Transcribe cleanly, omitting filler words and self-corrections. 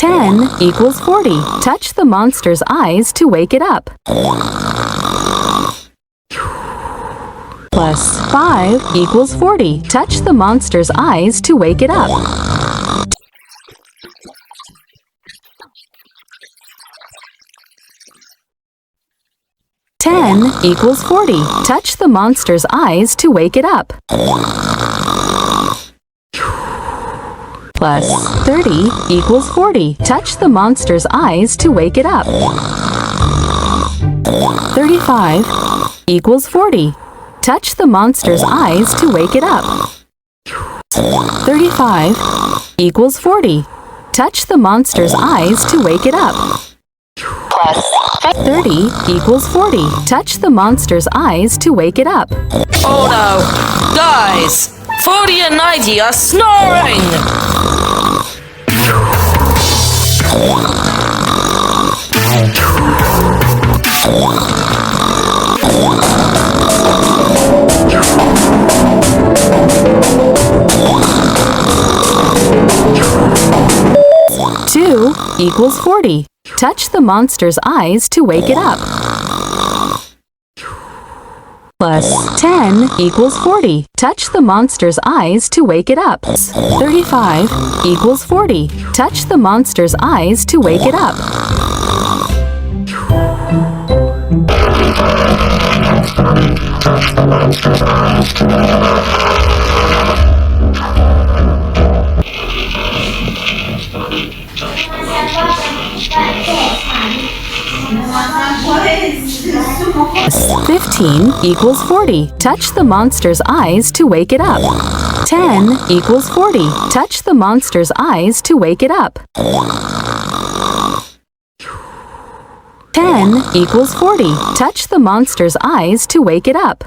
10 equals 40. Touch the monster's eyes to wake it up. Plus 5 equals 40. Touch the monster's eyes to wake it up. Ten equals 40. Touch the monster's eyes to wake it up. Plus 30 equals 40. Touch the monster's eyes to wake it up. 35 equals 40. Touch the monster's eyes to wake it up. 35 equals 40. Touch the monster's eyes to wake it up. Plus 30 equals 40. Touch the monster's eyes to wake it up. Oh no! Guys! 40 and 90 are snoring! Two equals 40. Touch the monster's eyes to wake it up. Plus 10 equals 40. Touch the monster's eyes to wake it up. 35 equals 40. Touch the monster's eyes to wake it up. Plus 15 equals 40. Touch the monster's eyes to wake it up. 10 equals 40. Touch the monster's eyes to wake it up. 10 equals 40. Touch the monster's eyes to wake it up.